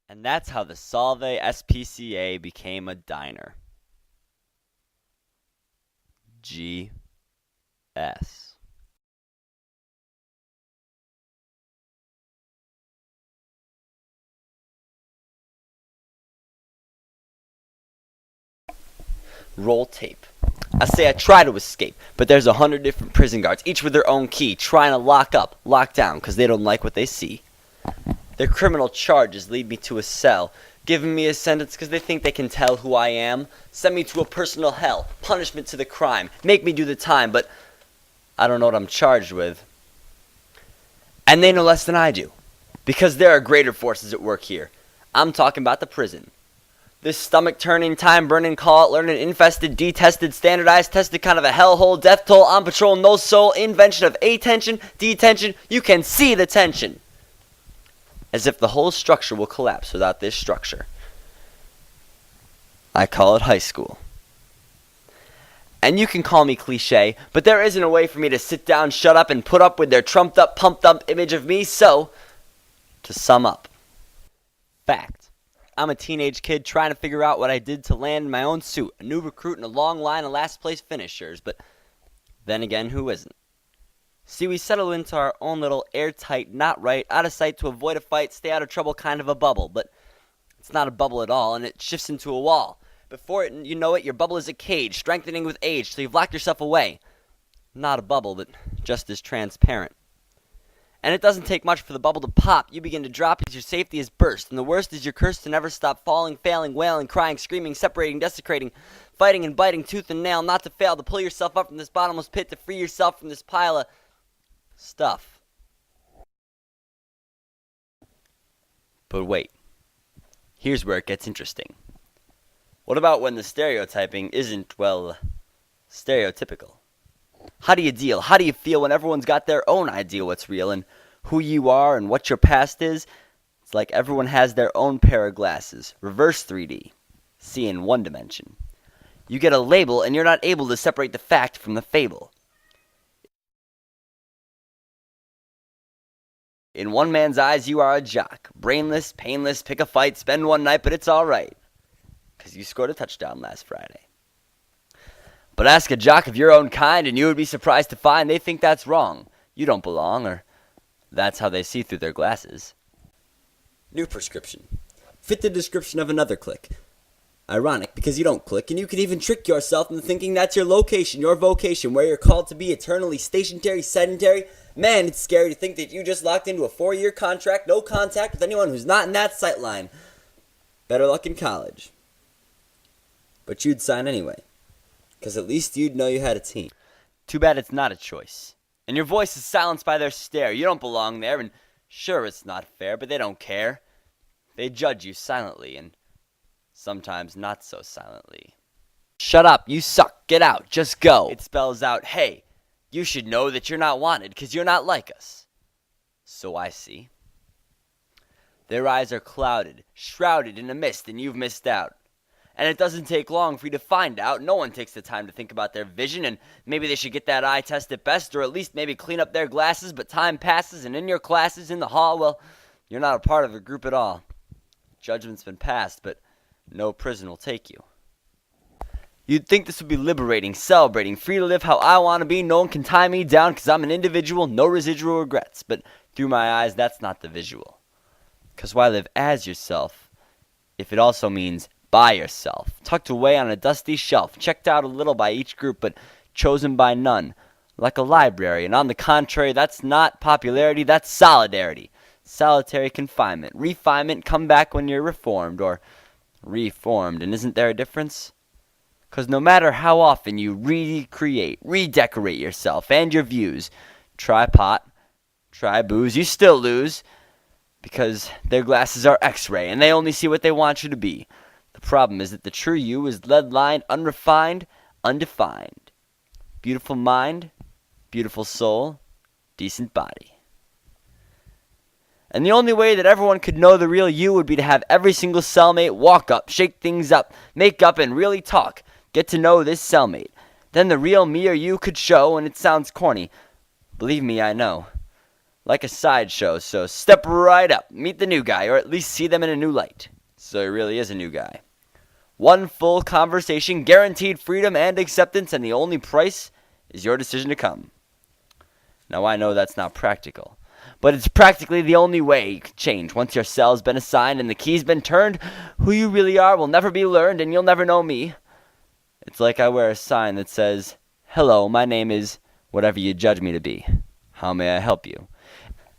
And that's how the Solve SPCA became a diner. GS. Roll tape. I say I try to escape, but there's 100 different prison guards, each with their own key, trying to lock up, lock down, because they don't like what they see. Their criminal charges lead me to a cell, giving me a sentence because they think they can tell who I am, send me to a personal hell, punishment to the crime, make me do the time, but I don't know what I'm charged with. And they know less than I do, because there are greater forces at work here. I'm talking about the prison. This stomach-turning, time-burning, call-it-learning, infested, detested, standardized, tested kind of a hellhole, death toll, on patrol, no soul, invention of attention, detention. You can see the tension. As if the whole structure will collapse without this structure. I call it high school. And you can call me cliche, but there isn't a way for me to sit down, shut up, and put up with their trumped-up, pumped-up image of me, so, to sum up. Fact. I'm a teenage kid trying to figure out what I did to land in my own suit, a new recruit in a long line of last-place finishers, but then again, who isn't? See, we settle into our own little airtight, not right, out of sight to avoid a fight, stay out of trouble kind of a bubble, but it's not a bubble at all, and it shifts into a wall. Before you know it, your bubble is a cage, strengthening with age, so you've locked yourself away. Not a bubble, but just as transparent. And it doesn't take much for the bubble to pop. You begin to drop as your safety is burst. And the worst is you're cursed to never stop falling, failing, wailing, crying, screaming, separating, desecrating, fighting and biting tooth and nail, not to fail, to pull yourself up from this bottomless pit, to free yourself from this pile of stuff. But wait. Here's where it gets interesting. What about when the stereotyping isn't, well, stereotypical? How do you deal? How do you feel when everyone's got their own idea what's real and who you are and what your past is? It's like everyone has their own pair of glasses, reverse 3D, see in one dimension. You get a label and you're not able to separate the fact from the fable. In one man's eyes, you are a jock, brainless, painless, pick a fight, spend one night, but it's all right, 'cause you scored a touchdown last Friday. But ask a jock of your own kind, and you would be surprised to find they think that's wrong. You don't belong, or that's how they see through their glasses. New prescription. Fit the description of another click. Ironic, because you don't click, and you can even trick yourself into thinking that's your location, your vocation, where you're called to be eternally stationary, sedentary. Man, it's scary to think that you just locked into a 4-year contract, no contact with anyone who's not in that sight line. Better luck in college. But you'd sign anyway. Because at least you'd know you had a team. Too bad it's not a choice. And your voice is silenced by their stare. You don't belong there, and sure, it's not fair, but they don't care. They judge you silently, and sometimes not so silently. Shut up, you suck, get out, just go. It spells out, hey, you should know that you're not wanted, because you're not like us. So I see. Their eyes are clouded, shrouded in a mist, and you've missed out. And it doesn't take long for you to find out. No one takes the time to think about their vision, and maybe they should get that eye test at best, or at least maybe clean up their glasses, but time passes, and in your classes, in the hall, well, you're not a part of the group at all. Judgment's been passed, but no prison will take you. You'd think this would be liberating, celebrating, free to live how I want to be, no one can tie me down because I'm an individual, no residual regrets, but through my eyes, that's not the visual. Because why live as yourself if it also means by yourself, tucked away on a dusty shelf, checked out a little by each group, but chosen by none, like a library. And on the contrary, that's not popularity, that's solidarity. Solitary confinement, refinement, come back when you're reformed, or reformed. And isn't there a difference? Because no matter how often you recreate, redecorate yourself and your views, try pot, try booze, you still lose, because their glasses are X-ray, and they only see what they want you to be. The problem is that the true you is lead-lined, unrefined, undefined. Beautiful mind, beautiful soul, decent body. And the only way that everyone could know the real you would be to have every single cellmate walk up, shake things up, make up, and really talk. Get to know this cellmate. Then the real me or you could show, and it sounds corny. Believe me, I know. like a sideshow, so step right up, meet the new guy, or at least see them in a new light. So he really is a new guy. One full conversation, guaranteed freedom and acceptance, and the only price is your decision to come. Now I know that's not practical, but it's practically the only way you can change. Once your cell's been assigned and the key's been turned, who you really are will never be learned, and you'll never know me. It's like I wear a sign that says, "Hello, my name is whatever you judge me to be. How may I help you?"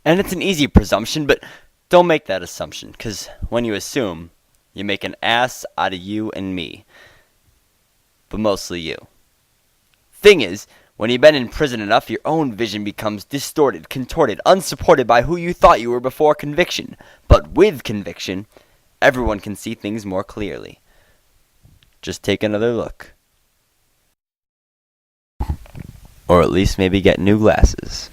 And it's an easy presumption, but don't make that assumption, because when you assume, you make an ass out of you and me. But mostly you. Thing is, when you've been in prison enough, your own vision becomes distorted, contorted, unsupported by who you thought you were before conviction. But with conviction, everyone can see things more clearly. Just take another look. Or at least maybe get new glasses.